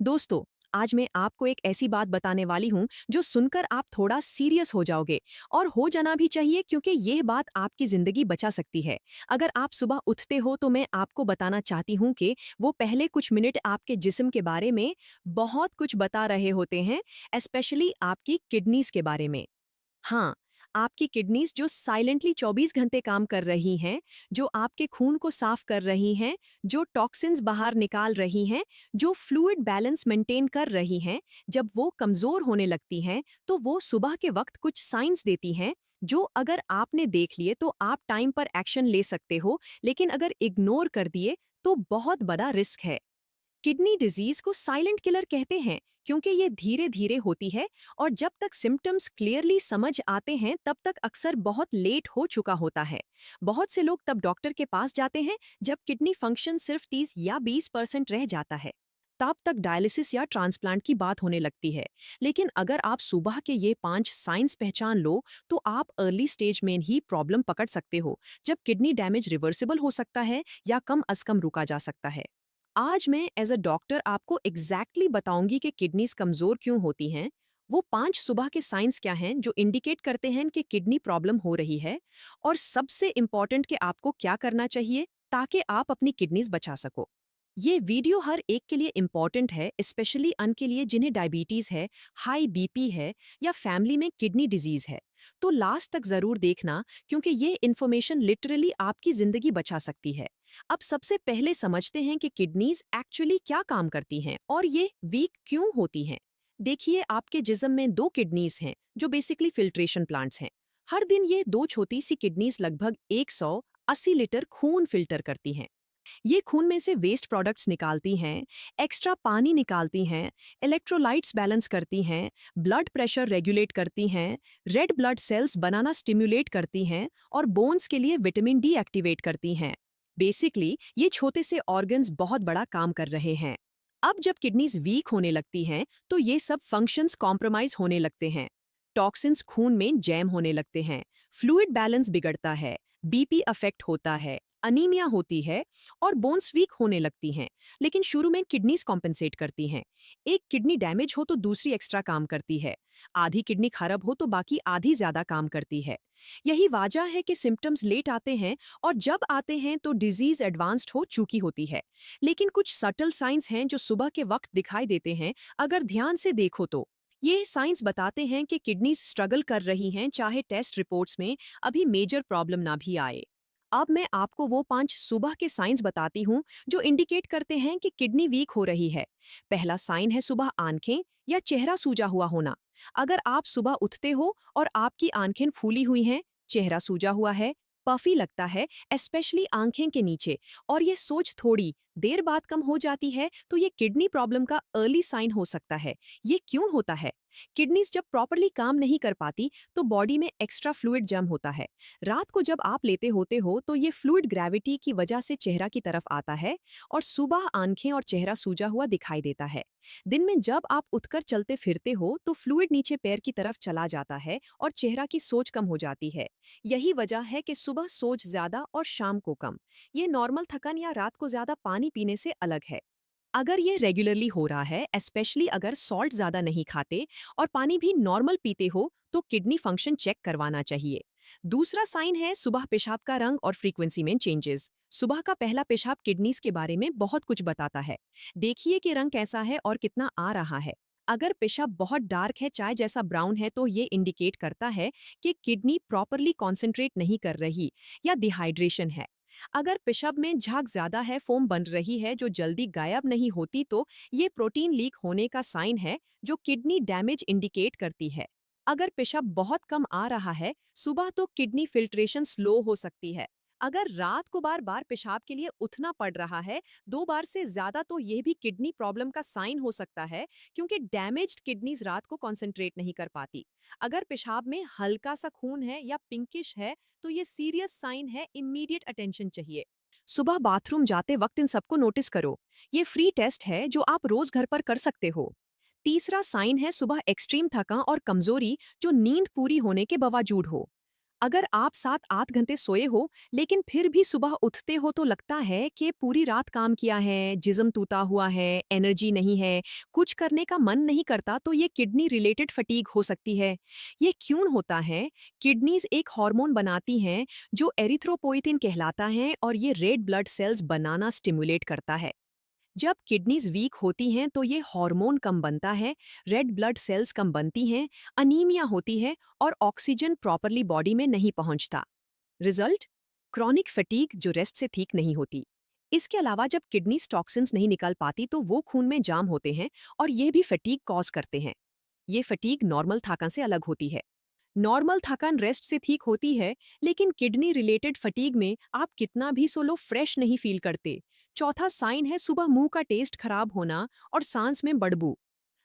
दोस्तों, आज मैं आपको एक ऐसी बात बताने वाली हूँ जो सुनकर आप थोड़ा सीरियस हो जाओगे और हो जाना भी चाहिए क्योंकि यह बात आपकी जिंदगी बचा सकती है। अगर आप सुबह उठते हो तो मैं आपको बताना चाहती हूँ कि वो पहले कुछ मिनट आपके जिस्म के बारे में बहुत कुछ बता रहे होते हैं, स्पेशली आपकी किडनीज के बारे में। हाँ, आपकी किडनीज जो साइलेंटली 24 घंटे काम कर रही हैं, जो आपके खून को साफ कर रही हैं, जो टॉक्सिन्स बाहर निकाल रही हैं, जो फ्लूइड बैलेंस मेंटेन कर रही हैं, जब वो कमजोर होने लगती हैं, तो वो सुबह के वक्त कुछ साइंस देती हैं, जो अगर आपने देख लिए तो आप टाइम पर एक्शन ले सकते हो, लेकिन अगर इग्नोर कर दिए तो बहुत बड़ा रिस्क है। किडनी डिजीज को साइलेंट किलर कहते हैं क्योंकि ये धीरे धीरे होती है और जब तक सिम्टम्स क्लियरली समझ आते हैं तब तक अक्सर बहुत लेट हो चुका होता है। बहुत से लोग तब डॉक्टर के पास जाते हैं जब किडनी फंक्शन सिर्फ 30 या 20% रह जाता है। तब तक डायलिसिस या ट्रांसप्लांट की बात होने लगती है। लेकिन अगर आप सुबह के ये 5 साइंस पहचान लो तो आप अर्ली स्टेज में ही प्रॉब्लम पकड़ सकते हो, जब किडनी डैमेज रिवर्सिबल हो सकता है या कम अज कम रुका जा सकता है। आज मैं एज अ डॉक्टर आपको बताऊंगी कि किडनीज कमजोर क्यों होती हैं, वो 5 सुबह के साइंस क्या हैं जो इंडिकेट करते हैं कि किडनी प्रॉब्लम हो रही है, और सबसे इंपॉर्टेंट कि आपको क्या करना चाहिए ताकि आप अपनी किडनीज बचा सको। ये वीडियो हर एक के लिए इंपॉर्टेंट है, स्पेशली अन के लिए जिन्हें डायबिटीज है, हाई बीपी है या फैमिली में किडनी डिजीज है। तो लास्ट तक जरूर देखना क्योंकि ये इन्फॉर्मेशन लिटरली आपकी जिंदगी बचा सकती है। अब सबसे पहले समझते हैं कि किडनीज एक्चुअली क्या काम करती हैं और ये वीक क्यों होती हैं। देखिए, आपके जिस्म में 2 किडनीज हैं जो बेसिकली फिल्ट्रेशन प्लांट्स हैं। हर दिन ये 2 छोटी सी किडनीज लगभग 180 लीटर खून फिल्टर करती हैं। ये खून में से वेस्ट प्रोडक्ट्स निकालती हैं, एक्स्ट्रा पानी निकालती हैं, इलेक्ट्रोलाइट्स बैलेंस करती हैं, ब्लड प्रेशर रेगुलेट करती हैं, रेड ब्लड सेल्स बनाना स्टिमुलेट करती हैं और बोन्स के लिए विटामिन डी एक्टिवेट करती हैं। बेसिकली ये छोटे से ऑर्गन्स बहुत बड़ा काम कर रहे हैं। अब जब किडनीज वीक होने लगती हैं तो ये सब फंक्शंस कॉम्प्रोमाइज होने लगते हैं। टॉक्सिन्स खून में जैम होने लगते हैं, फ्लूइड बैलेंस बिगड़ता है, बीपी अफेक्ट होता है, अनीमिया होती है और बोन्स वीक होने लगती हैं। लेकिन शुरू में किडनीज कॉम्पेंसेट करती हैं। एक किडनी डैमेज हो तो दूसरी एक्स्ट्रा काम करती है। आधी किडनी खराब हो तो बाकी आधी ज्यादा काम करती है। यही वजह है कि सिम्टम्स लेट आते हैं और जब आते हैं तो डिजीज एडवांस्ड हो चुकी होती है। लेकिन कुछ सटल साइंस हैं जो सुबह के वक्त दिखाई देते हैं, अगर ध्यान से देखो तो। ये साइंस बताते हैं कि किडनीज स्ट्रगल कर रही हैं, चाहे टेस्ट रिपोर्ट्स में अभी मेजर प्रॉब्लम ना भी आए। अब मैं आपको वो 5 सुबह के साइंस बताती हूँ जो इंडिकेट करते हैं कि किडनी वीक हो रही है। पहला साइन है सुबह आंखें या चेहरा सूजा हुआ होना। अगर आप सुबह उठते हो और आपकी आंखें फूली हुई हैं, चेहरा सूजा हुआ है, पफी लगता है, स्पेशली आंखें के नीचे, और ये सोच थोड़ी देर बाद कम हो जाती है, तो ये किडनी प्रॉब्लम का अर्ली साइन हो सकता है। ये क्यों होता है? किडनीज जब प्रॉपरली काम नहीं कर पाती तो बॉडी में एक्स्ट्रा फ्लूइड जम होता है। रात को जब आप लेते होते हो तो ये फ्लूइड ग्रेविटी की वजह से चेहरा की तरफ आता है और सुबह आंखें और चेहरा सूजा हुआ दिखाई देता है। दिन में जब आप उठकर चलते फिरते हो तो फ्लूइड नीचे पैर की तरफ चला जाता है और चेहरा की सोज कम हो जाती है। यही वजह है कि सुबह सोज ज्यादा और शाम को कम। ये नॉर्मल थकान या रात को ज्यादा पानी पीने से अलग है। अगर ये रेगुलरली हो रहा है, स्पेशली अगर सॉल्ट ज्यादा नहीं खाते और पानी भी नॉर्मल पीते हो, तो किडनी फंक्शन चेक करवाना चाहिए। दूसरा साइन है सुबह पेशाब का रंग और फ्रीक्वेंसी में चेंजेस। सुबह का पहला पेशाब किडनीज के बारे में बहुत कुछ बताता है। देखिए कि रंग कैसा है और कितना आ रहा है। अगर पेशाब बहुत डार्क है, चाय जैसा ब्राउन है, तो ये इंडिकेट करता है कि किडनी प्रॉपरली कॉन्सेंट्रेट नहीं कर रही या डिहाइड्रेशन है। अगर पेशाब में झाग ज्यादा है, फोम बन रही है जो जल्दी गायब नहीं होती, तो ये प्रोटीन लीक होने का साइन है जो किडनी डैमेज इंडिकेट करती है। अगर पेशाब बहुत कम आ रहा है सुबह, तो किडनी फिल्ट्रेशन स्लो हो सकती है। अगर रात को बार बार पेशाब के लिए उठना पड़ रहा है, 2 बार से ज्यादा, तो यह भी किडनी प्रॉब्लम का साइन हो सकता है, क्योंकि डैमेज्ड किडनीज रात को कॉन्सेंट्रेट नहीं कर पाती। अगर पेशाब में हल्का सा खून है या पिंकिश है, तो ये सीरियस साइन है, इमीडिएट अटेंशन चाहिए। सुबह बाथरूम जाते वक्त इन सबको नोटिस करो। ये फ्री टेस्ट है जो आप रोज घर पर कर सकते हो। तीसरा साइन है सुबह एक्सट्रीम थका और कमजोरी जो नींद पूरी होने के बावजूद हो। अगर आप 7-8 घंटे सोए हो, लेकिन फिर भी सुबह उठते हो तो लगता है कि पूरी रात काम किया है, जिस्म टूटा हुआ है, एनर्जी नहीं है, कुछ करने का मन नहीं करता, तो ये किडनी रिलेटेड फटीग हो सकती है। ये क्यों होता है? किडनीज एक हार्मोन बनाती हैं जो एरिथ्रोपोइटिन कहलाता है और ये रेड ब्लड सेल्स बनाना स्टिमुलेट करता है। जब किडनीज वीक होती हैं तो ये हार्मोन कम बनता है, रेड ब्लड सेल्स कम बनती हैं, अनीमिया होती है और ऑक्सीजन प्रॉपरली बॉडी में नहीं पहुंचता। रिजल्ट? क्रॉनिक फटीग जो रेस्ट से ठीक नहीं होती। इसके अलावा जब किडनीज टॉक्सिन्स नहीं निकाल पाती तो वो खून में जाम होते हैं और ये भी फटीग कॉज करते हैं। ये फटीग नॉर्मल थकान से अलग होती है। नॉर्मल थकान रेस्ट से ठीक होती है, लेकिन किडनी रिलेटेड फटीग में आप कितना भी सो लो फ्रेश नहीं फील करते। चौथा साइन है सुबह मुंह का टेस्ट खराब होना और सांस में बदबू।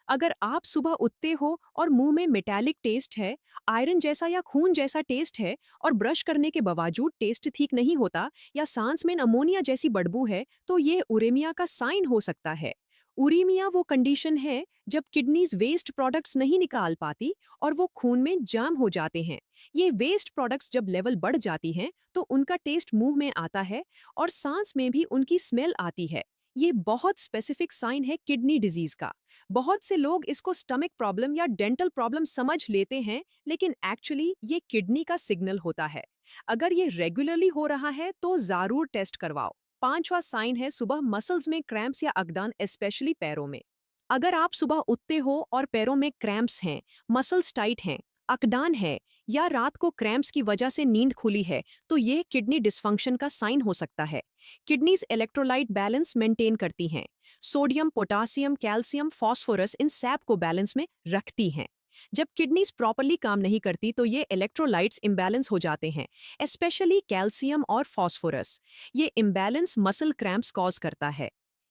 अगर आप सुबह उठते हो और मुंह में मेटालिक टेस्ट है, आयरन जैसा या खून जैसा टेस्ट है और ब्रश करने के बावजूद टेस्ट ठीक नहीं होता या सांस में अमोनिया जैसी बदबू है, तो ये उरेमिया का साइन हो सकता है। उरीमिया वो कंडीशन है जब किडनीज वेस्ट प्रोडक्ट्स नहीं निकाल पाती और वो खून में जाम हो जाते हैं। ये वेस्ट प्रोडक्ट्स जब लेवल बढ़ जाती हैं तो उनका टेस्ट मुंह में आता है और सांस में भी उनकी स्मेल आती है। ये बहुत स्पेसिफिक साइन है किडनी डिजीज का। बहुत से लोग इसको स्टमक प्रॉब्लम या डेंटल प्रॉब्लम समझ लेते हैं, लेकिन एक्चुअली ये किडनी का सिग्नल होता है। अगर ये रेगुलरली हो रहा है तो जरूर टेस्ट करवाओ। पांचवा साइन है सुबह मसल्स में क्रैम्प्स या अकड़न, स्पेशली पैरों में। अगर आप सुबह उठते हो और पैरों में क्रैम्प्स हैं, मसल्स टाइट हैं, अकड़न है या रात को क्रैम्प्स की वजह से नींद खुली है, तो यह किडनी डिस्फंक्शन का साइन हो सकता है। किडनीज इलेक्ट्रोलाइट बैलेंस मेंटेन करती हैं। सोडियम, पोटासियम, कैल्शियम, फास्फोरस इन सैप को बैलेंस में रखती हैं। जब किडनीज प्रॉपरली काम नहीं करती तो ये इलेक्ट्रोलाइट्स इम्बैलेंस हो जाते हैं, स्पेशली कैल्शियम और फास्फोरस। ये इम्बैलेंस मसल क्रैम्प्स कॉज करता है।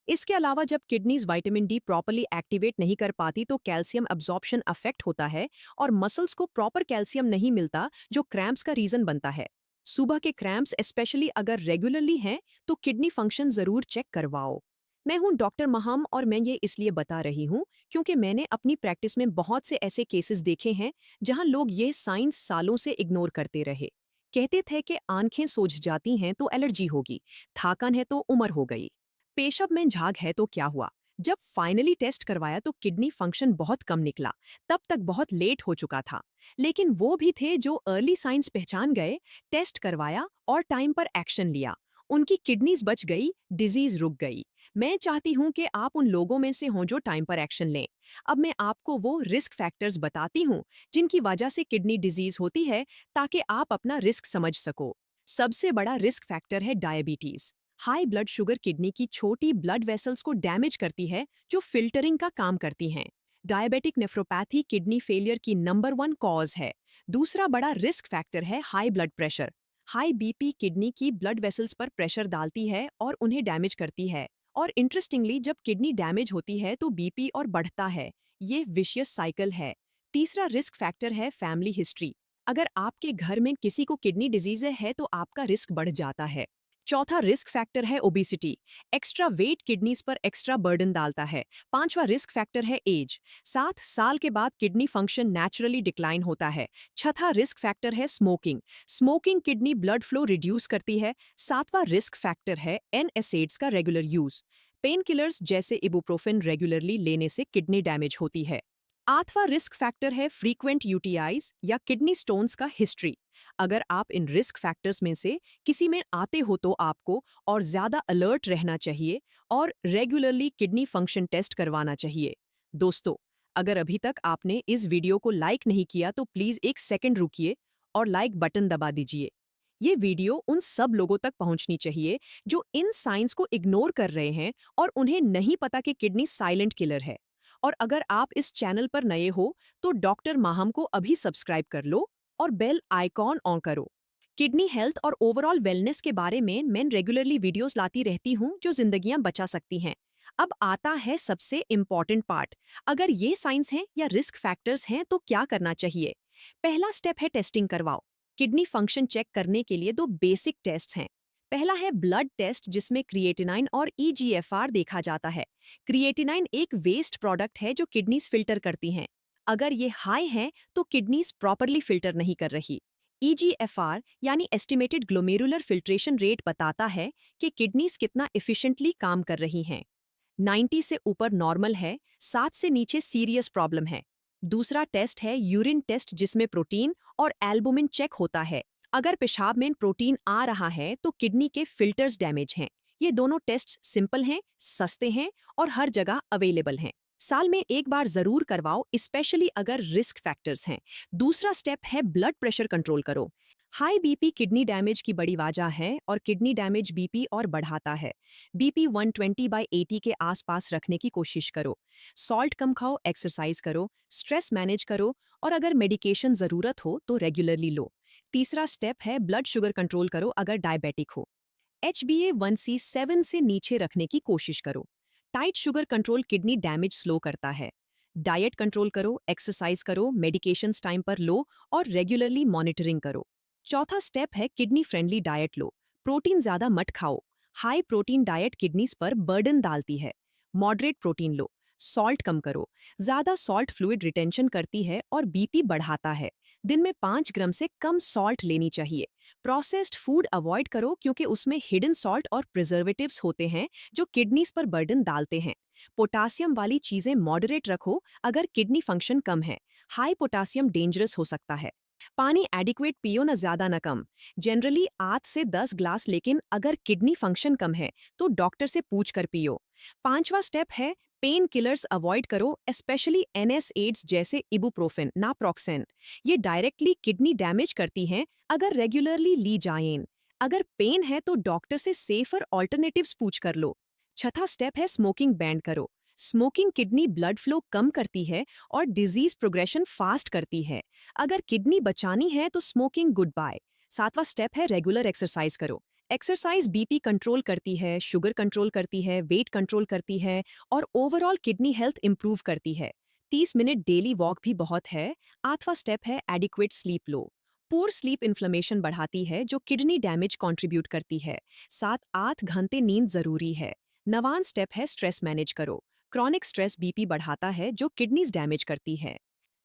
इसके अलावा जब kidneys vitamin D properly activate नहीं कर पाती तो कैल्शियम अब्जॉर्प्शन अफेक्ट होता है और मसल्स को प्रॉपर कैल्शियम नहीं मिलता, जो क्रैम्प्स का रीजन बनता है। सुबह के क्रैम्प्स स्पेशली अगर रेगुलरली हैं तो किडनी फंक्शन जरूर चेक करवाओ। मैं हूं डॉक्टर महम और मैं ये इसलिए बता रही हूं क्योंकि मैंने अपनी प्रैक्टिस में बहुत से ऐसे केसेस देखे हैं जहां लोग ये साइंस सालों से इग्नोर करते रहे। कहते थे कि आंखें सूज जाती हैं तो एलर्जी होगी, थकान है तो उम्र हो गई, पेशाब में झाग है तो क्या हुआ। जब फाइनली टेस्ट करवाया तो किडनी फंक्शन बहुत कम निकला। तब तक बहुत लेट हो चुका था। लेकिन वो भी थे जो अर्ली साइंस पहचान गए, टेस्ट करवाया और टाइम पर एक्शन लिया। उनकी किडनीज बच गई, डिजीज रुक गई। मैं चाहती हूं कि आप उन लोगों में से हों जो टाइम पर एक्शन लें। अब मैं आपको वो रिस्क फैक्टर्स बताती हूं जिनकी वजह से किडनी डिजीज होती है, ताकि आप अपना रिस्क समझ सको। सबसे बड़ा रिस्क फैक्टर है diabetes. High blood sugar kidney की छोटी ब्लड वेसल्स को डैमेज करती है, जो फिल्टरिंग का काम करती हैं। डायबिटिक नेफ्रोपैथी किडनी फेलियर की नंबर 1 कॉज है। दूसरा बड़ा रिस्क फैक्टर है high blood pressure. High BP kidney की ब्लड वेसल्स पर प्रेशर डालती है और उन्हें डैमेज करती है। और इंटरेस्टिंगली जब किडनी डैमेज होती है तो बीपी और बढ़ता है। ये विशियस साइकिल है। तीसरा रिस्क फैक्टर है फैमिली हिस्ट्री। अगर आपके घर में किसी को किडनी डिजीज है तो आपका रिस्क बढ़ जाता है। चौथा रिस्क फैक्टर है ओबेसिटी। एक्स्ट्रा वेट किडनीज पर एक्स्ट्रा बर्डन डालता है। पांचवा रिस्क फैक्टर है एज। 7 साल के बाद किडनी फंक्शन नेचुरली डिक्लाइन होता है। छठा रिस्क फैक्टर है smoking. Smoking kidney blood flow reduce करती है। सातवां रिस्क फैक्टर है एनएसएड्स का रेगुलर यूज। पेन किलर्स जैसे इबुप्रोफेन रेगुलरली लेने से किडनी डैमेज होती है। आठवां रिस्क फैक्टर है फ्रीक्वेंट यूटीआईज या किडनी स्टोन्स का हिस्ट्री। अगर आप इन रिस्क फैक्टर्स में से किसी में आते हो तो आपको और ज्यादा अलर्ट रहना चाहिए और रेगुलरली किडनी फंक्शन टेस्ट करवाना चाहिए। दोस्तों, अगर अभी तक आपने इस वीडियो को लाइक नहीं किया तो प्लीज एक सेकंड रुकिए और लाइक बटन दबा दीजिए। ये वीडियो उन सब लोगों तक पहुंचनी चाहिए जो इन साइंस को इग्नोर कर रहे हैं और उन्हें नहीं पता कि किडनी साइलेंट किलर है। और अगर आप इस चैनल पर नए हो तो डॉक्टर माहम को अभी सब्सक्राइब कर लो और बेल आइकॉन ऑन करो। किडनी हेल्थ और ओवरऑल वेलनेस के बारे में मैं रेगुलरली वीडियोस लाती रहती हूं जो जिंदगियां बचा सकती हैं। अब आता है सबसे इम्पॉर्टेंट पार्ट। अगर ये साइंस हैं या रिस्क फैक्टर्स हैं तो क्या करना चाहिए। पहला स्टेप है टेस्टिंग करवाओ। किडनी फंक्शन चेक करने के लिए 2 बेसिक टेस्ट हैं। पहला है ब्लड टेस्ट जिसमें क्रिएटिनाइन और ईजीएफआर देखा जाता है। क्रिएटिनाइन एक वेस्ट प्रोडक्ट है जो किडनीज फिल्टर करती हैं। अगर ये हाई है तो किडनीज प्रॉपरली फिल्टर नहीं कर रही। ईजीएफआर यानी एस्टिमेटेड ग्लोमेरुलर फिल्ट्रेशन रेट बताता है कि किडनीज कितना इफिशिएंटली काम कर रही हैं। 90 से ऊपर नॉर्मल है, 7 से नीचे सीरियस प्रॉब्लम है। दूसरा टेस्ट है यूरिन टेस्ट जिसमें प्रोटीन और एल्बुमिन चेक होता है। अगर पेशाब में प्रोटीन आ रहा है तो किडनी के फिल्टर्स डैमेज हैं। ये दोनों टेस्ट सिंपल हैं, सस्ते हैं और हर जगह अवेलेबल हैं। साल में एक बार जरूर करवाओ, स्पेशली अगर रिस्क फैक्टर्स हैं। दूसरा स्टेप है ब्लड प्रेशर कंट्रोल करो। हाई बीपी किडनी डैमेज की बड़ी वजह है और किडनी डैमेज बीपी और बढ़ाता है। बीपी 120/80 के आसपास रखने की कोशिश करो। सॉल्ट कम खाओ, एक्सरसाइज करो, स्ट्रेस मैनेज करो और अगर मेडिकेशन ज़रूरत हो तो रेगुलरली लो। तीसरा स्टेप है ब्लड शुगर कंट्रोल करो अगर डायबिटिक हो। HbA1c 7 से नीचे रखने की कोशिश करो। Tight sugar control kidney damage slow करता है। डाइट कंट्रोल करो, एक्सरसाइज करो, मेडिकेशंस टाइम पर लो और रेगुलरली मॉनिटरिंग करो। चौथा स्टेप है किडनी फ्रेंडली डाइट लो। प्रोटीन ज्यादा मत खाओ। हाई प्रोटीन डाइट किडनीज पर बर्डन डालती है। मॉडरेट प्रोटीन लो। सॉल्ट कम करो। ज्यादा सॉल्ट फ्लूइड रिटेंशन करती है और बीपी बढ़ाता है। दिन में 5 ग्राम से कम सॉल्ट लेनी चाहिए। प्रोसेस्ड फूड अवॉइड करो क्योंकि उसमें हिडन सॉल्ट और प्रिजर्वेटिव्स होते हैं जो किडनीज पर बर्डन डालते हैं। पोटासियम वाली चीजें मॉडरेट रखो अगर किडनी फंक्शन कम है। हाई पोटासियम डेंजरस हो सकता है। पानी एडिक्वेट पियो, ना ज्यादा ना कम। जनरली 8 से 10 ग्लास, लेकिन अगर किडनी फंक्शन कम है तो डॉक्टर से पूछ कर पियो। पांचवा स्टेप है पेन किलर्स अवॉइड करो, स्पेशली NSAIDs जैसे इबुप्रोफेन, नाप्रोक्सेन। ये डायरेक्टली किडनी डैमेज करती हैं अगर रेगुलरली ली जाएं। अगर पेन है तो डॉक्टर से सेफर ऑल्टरनेटिव्स पूछ कर लो। छठा स्टेप है स्मोकिंग बैंड करो। स्मोकिंग किडनी ब्लड फ्लो कम करती है और डिजीज प्रोग्रेशन फास्ट करती है। अगर किडनी बचानी है तो स्मोकिंग गुड बाय। सातवां स्टेप है रेगुलर एक्सरसाइज करो। एक्सरसाइज बीपी कंट्रोल करती है, शुगर कंट्रोल करती है, वेट कंट्रोल करती है और ओवरऑल किडनी हेल्थ इंप्रूव करती है। 30 मिनट डेली वॉक भी बहुत है। आठवां स्टेप है एडिक्वेट स्लीप लो। पुअर स्लीप इन्फ्लेमेशन बढ़ाती है जो किडनी डैमेज कंट्रीब्यूट करती है। 7-8 घंटे नींद जरूरी है। नवां स्टेप है स्ट्रेस मैनेज करो। क्रॉनिक स्ट्रेस बीपी बढ़ाता है जो किडनीज डैमेज करती है।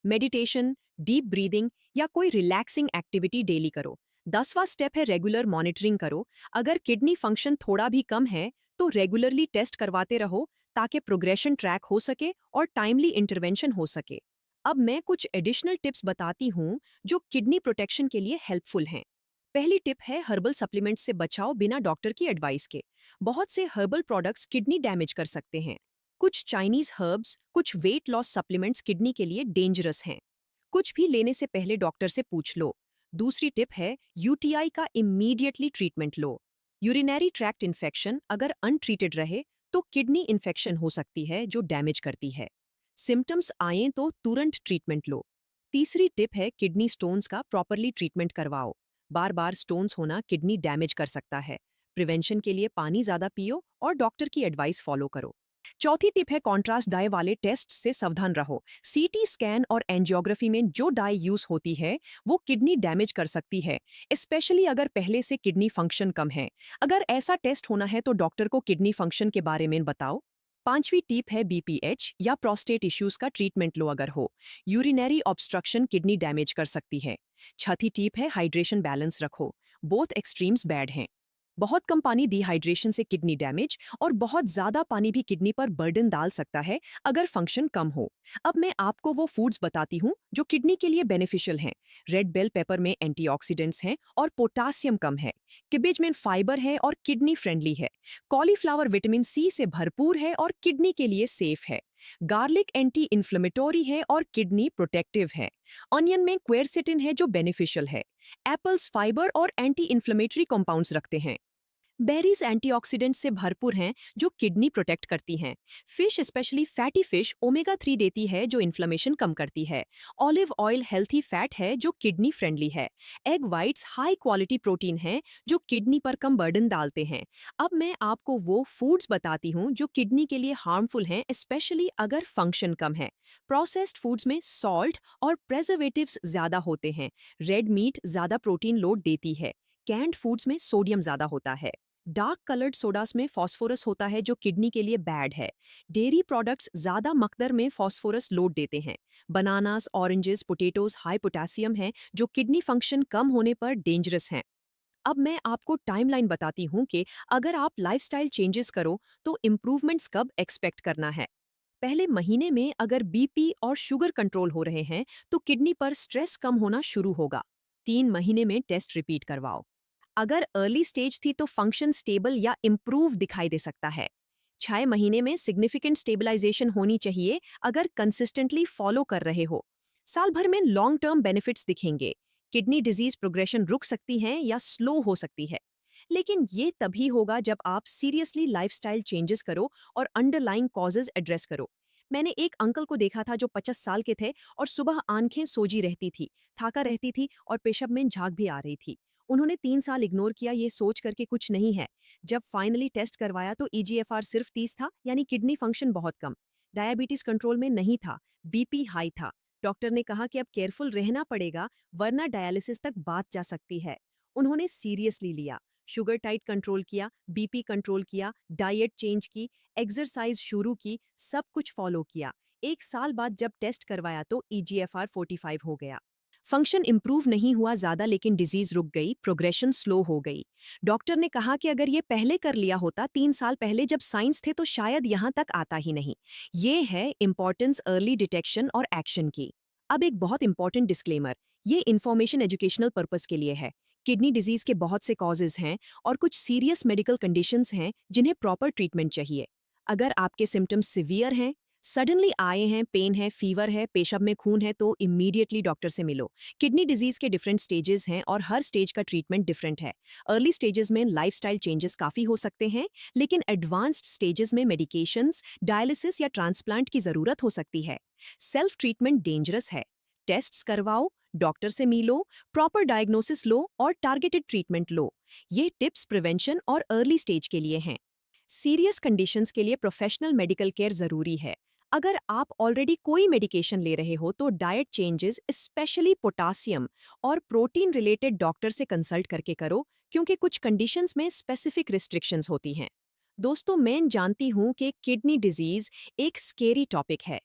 मेडिटेशन, डीप ब्रीदिंग या कोई रिलैक्सिंग एक्टिविटी डेली करो। 10वां स्टेप है रेगुलर मॉनिटरिंग करो। अगर किडनी फंक्शन थोड़ा भी कम है तो रेगुलरली टेस्ट करवाते रहो ताकि प्रोग्रेशन ट्रैक हो सके और टाइमली इंटरवेंशन हो सके। अब मैं कुछ एडिशनल टिप्स बताती हूँ जो किडनी प्रोटेक्शन के लिए हेल्पफुल हैं। पहली टिप है हर्बल सप्लीमेंट्स से बचाओ बिना डॉक्टर की एडवाइस के। बहुत से हर्बल प्रोडक्ट्स किडनी डैमेज कर सकते हैं। कुछ चाइनीज हर्ब्स, कुछ वेट लॉस सप्लीमेंट्स किडनी के लिए डेंजरस हैं। कुछ भी लेने से पहले डॉक्टर से पूछ लो। दूसरी टिप है यूटीआई का इमीडिएटली ट्रीटमेंट लो। यूरिनरी ट्रैक्ट इन्फेक्शन अगर अनट्रीटेड रहे तो किडनी इन्फेक्शन हो सकती है जो डैमेज करती है। सिम्टम्स आएं तो तुरंत ट्रीटमेंट लो। तीसरी टिप है किडनी स्टोन्स का प्रॉपरली ट्रीटमेंट करवाओ। बार बार स्टोन्स होना किडनी डैमेज कर सकता है। प्रिवेंशन के लिए पानी ज्यादा पियो और डॉक्टर की एडवाइस फॉलो करो। चौथी टिप है कॉन्ट्रास्ट डाई वाले टेस्ट से सावधान रहो। सीटी स्कैन और एंजियोग्राफी में जो डाई यूज होती है वो किडनी डैमेज कर सकती है, स्पेशली अगर पहले से किडनी फंक्शन कम है। अगर ऐसा टेस्ट होना है तो डॉक्टर को किडनी फंक्शन के बारे में बताओ। पांचवी टिप है BPH या प्रोस्टेट इश्यूज का ट्रीटमेंट लो अगर हो। यूरिनरी ऑब्स्ट्रक्शन किडनी डैमेज कर सकती है। छठी टिप है हाइड्रेशन बैलेंस रखो। बोथ एक्सट्रीम्स बैड हैं। बहुत कम पानी डिहाइड्रेशन से किडनी डैमेज और बहुत ज्यादा पानी भी किडनी पर बर्डन डाल सकता है अगर फंक्शन कम हो। अब मैं आपको वो फूड्स बताती हूँ जो किडनी के लिए बेनिफिशियल हैं। रेड बेल पेपर में एंटीऑक्सीडेंट्स हैं और पोटासियम कम है। कैबेज में फाइबर है और किडनी फ्रेंडली है। कॉलीफ्लावर विटामिन C से भरपूर है और किडनी के लिए सेफ है। गार्लिक एंटी इन्फ्लेमेटोरी है और किडनी प्रोटेक्टिव है। ऑनियन में क्वेरसिटिन है जो बेनिफिशियल है। एप्पल्स फाइबर और एंटी इन्फ्लेमेटरी कंपाउंड्स रखते हैं। बेरीज एंटीऑक्सीडेंट से भरपूर हैं जो किडनी प्रोटेक्ट करती हैं। Fish, specially fatty fish, omega 3 देती है जो इन्फ्लेमेशन कम करती है। ऑलिव ऑयल हेल्थी फैट है जो किडनी फ्रेंडली है। Egg whites high quality protein है जो किडनी पर कम बर्डन डालते हैं। अब मैं आपको वो फूड्स बताती हूँ जो किडनी के लिए हार्मफुल हैं, स्पेशली अगर फंक्शन कम है। प्रोसेस्ड फूड्स में सॉल्ट और प्रेजर्वेटिव्स ज्यादा होते हैं। रेड मीट ज्यादा प्रोटीन लोड देती है। कैंड फूड्स में सोडियम ज्यादा होता है। डार्क कलर्ड सोडास में फॉस्फोरस होता है जो किडनी के लिए बैड है। डेयरी प्रोडक्ट्स ज़्यादा मकदर में फॉस्फोरस लोड देते हैं। Bananas, oranges, potatoes high potassium हैं जो किडनी फंक्शन कम होने पर डेंजरस हैं। अब मैं आपको टाइमलाइन बताती हूँ कि अगर आप लाइफस्टाइल चेंजेस करो तो इम्प्रूवमेंट्स कब एक्सपेक्ट करना है। पहले महीने में अगर बीपी और शुगर कंट्रोल हो रहे हैं तो किडनी पर स्ट्रेस कम होना शुरू होगा। 3 महीने में टेस्ट रिपीट करवाओ। अगर अर्ली स्टेज थी तो फंक्शन स्टेबल या इम्प्रूव दिखाई दे सकता है। 6 महीने में सिग्निफिकेंट स्टेबलाइजेशन होनी चाहिए अगर कंसिस्टेंटली फॉलो कर रहे हो। साल भर में लॉन्ग टर्म बेनिफिट्स दिखेंगे। किडनी डिजीज प्रोग्रेशन रुक सकती है या स्लो हो सकती है, लेकिन ये तभी होगा जब आप सीरियसली लाइफस्टाइल चेंजेस करो और अंडरलाइंग कॉजेज एड्रेस करो। मैंने एक अंकल को देखा था जो 50 साल के थे और सुबह आंखें सोजी रहती थी, थाका रहती थी और पेशाब में झाग भी आ रही थी। उन्होंने 3 साल इग्नोर किया ये सोच करके कुछ नहीं है। जब फाइनली टेस्ट करवाया तो ईजीएफआर सिर्फ 30 था, यानी किडनी फंक्शन बहुत कम। डायबिटीज कंट्रोल में नहीं था, बीपी हाई था। डॉक्टर ने कहा कि अब केयरफुल रहना पड़ेगा वरना डायलिसिस तक बात जा सकती है। उन्होंने सीरियसली लिया, शुगर टाइट कंट्रोल किया, बीपी कंट्रोल किया, डाइट चेंज की, एक्सरसाइज शुरू की, सब कुछ फॉलो किया। 1 साल बाद जब टेस्ट करवाया तो ईजीएफआर 45 हो गया। फंक्शन इंप्रूव नहीं हुआ ज्यादा, लेकिन डिजीज रुक गई, प्रोग्रेशन स्लो हो गई। डॉक्टर ने कहा कि अगर ये पहले कर लिया होता 3 साल पहले जब साइंस थे तो शायद यहाँ तक आता ही नहीं। ये है इंपॉर्टेंस अर्ली डिटेक्शन और एक्शन की। अब एक बहुत इंपॉर्टेंट डिस्क्लेमर, ये इन्फॉर्मेशन एजुकेशनल पर्पस के लिए है। किडनी डिजीज के बहुत से कॉजेज हैं और कुछ सीरियस मेडिकल कंडीशंस हैं जिन्हें प्रॉपर ट्रीटमेंट चाहिए। अगर आपके सिम्टम्स सिवियर हैं, सडनली आए हैं, पेन है, फीवर है, पेशाब में खून है, तो इमीडिएटली डॉक्टर से मिलो। किडनी डिजीज के डिफरेंट स्टेजेस हैं और हर स्टेज का ट्रीटमेंट डिफरेंट है। अर्ली स्टेजेस में लाइफस्टाइल चेंजेस काफ़ी हो सकते हैं, लेकिन एडवांस्ड स्टेजेस में मेडिकेशंस, डायलिसिस या ट्रांसप्लांट की ज़रूरत हो सकती है। सेल्फ ट्रीटमेंट डेंजरस है। टेस्ट्स करवाओ, डॉक्टर से मिलो, प्रॉपर डायग्नोसिस लो और टारगेटेड ट्रीटमेंट लो। ये टिप्स प्रिवेंशन और अर्ली स्टेज के लिए हैं। सीरियस कंडीशंस के लिए प्रोफेशनल मेडिकल केयर ज़रूरी है। अगर आप ऑलरेडी कोई मेडिकेशन ले रहे हो तो डाइट चेंजेस, स्पेशली पोटासियम और प्रोटीन रिलेटेड, डॉक्टर से कंसल्ट करके करो, क्योंकि कुछ कंडीशंस में स्पेसिफिक रिस्ट्रिक्शंस होती हैं। दोस्तों, मैं जानती हूँ कि किडनी डिजीज एक स्केरी टॉपिक है।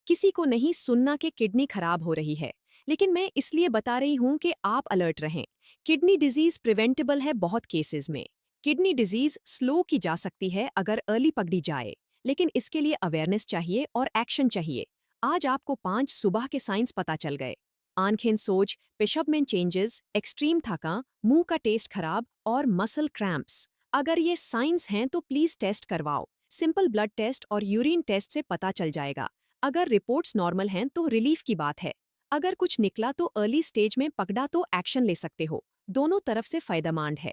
किसी को नहीं सुनना कि किडनी खराब हो रही है, लेकिन मैं इसलिए बता रही हूँ कि आप अलर्ट रहें। किडनी डिजीज प्रिवेंटेबल है बहुत केसेस में। किडनी डिजीज स्लो की जा सकती है अगर अर्ली पकड़ी जाए, लेकिन इसके लिए अवेयरनेस चाहिए और एक्शन चाहिए। आज आपको 5 सुबह के साइंस पता चल गए। आंखें सोज, पेशाब में चेंजेस, एक्सट्रीम थका, मुंह का टेस्ट खराब और मसल क्रैम्प्स। अगर ये साइंस हैं तो प्लीज टेस्ट करवाओ। सिंपल ब्लड टेस्ट और यूरिन टेस्ट से पता चल जाएगा। अगर रिपोर्ट्स नॉर्मल हैं तो रिलीफ की बात है। अगर कुछ निकला तो अर्ली स्टेज में पकड़ा तो एक्शन ले सकते हो। दोनों तरफ से फायदेमंद है।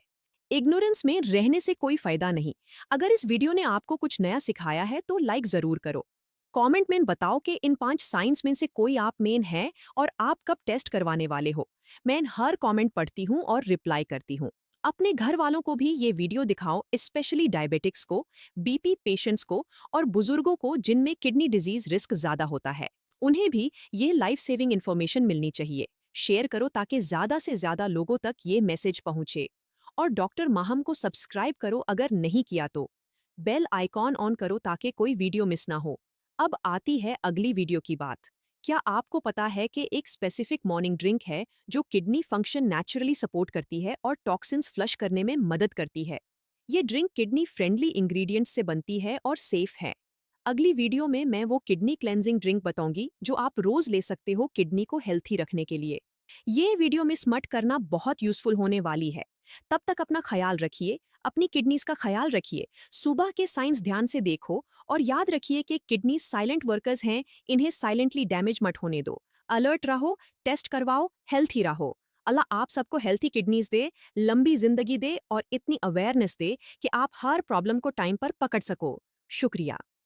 इग्नोरेंस में रहने से कोई फायदा नहीं। अगर इस वीडियो ने आपको कुछ नया सिखाया है तो लाइक जरूर करो। कमेंट में बताओ कि इन 5 साइंस में से कोई आप मेन है और आप कब टेस्ट करवाने वाले हो। मैं हर कमेंट पढ़ती हूँ और रिप्लाई करती हूँ। अपने घर वालों को भी ये वीडियो दिखाओ, स्पेशली डायबिटिक्स को, बीपी पेशेंट्स को और बुजुर्गों को जिनमें किडनी डिजीज रिस्क ज्यादा होता है। उन्हें भी ये लाइफ सेविंग इन्फॉर्मेशन मिलनी चाहिए। शेयर करो ताकि ज्यादा से ज्यादा लोगों तक ये मैसेज पहुंचे। और डॉक्टर माहम को सब्सक्राइब करो अगर नहीं किया तो। बेल आइकॉन ऑन करो ताकि कोई वीडियो मिस ना हो। अब आती है अगली वीडियो की बात। क्या आपको पता है कि एक स्पेसिफिक मॉर्निंग ड्रिंक है जो किडनी फंक्शन नेचुरली सपोर्ट करती है और टॉक्सिन्स फ्लश करने में मदद करती है? ये ड्रिंक किडनी फ्रेंडली इंग्रेडिएंट्स से बनती है और सेफ है। अगली वीडियो में मैं वो किडनी क्लेंजिंग ड्रिंक बताऊंगी जो आप रोज ले सकते हो किडनी को हेल्थी रखने के लिए। ये वीडियो मिस मत करना, बहुत यूजफुल होने वाली है। तब तक अपना ख्याल रखिए, अपनी किडनीज का ख्याल रखिए। सुबह के साइंस ध्यान से देखो और याद रखिए कि किडनीज साइलेंट वर्कर्स हैं, इन्हें साइलेंटली डैमेज मत होने दो। अलर्ट रहो, टेस्ट करवाओ, हेल्थी रहो। अल्लाह आप सबको हेल्थी किडनीज दे, लंबी जिंदगी दे और इतनी अवेयरनेस दे कि आप हर प्रॉब्लम को टाइम पर पकड़ सको। शुक्रिया।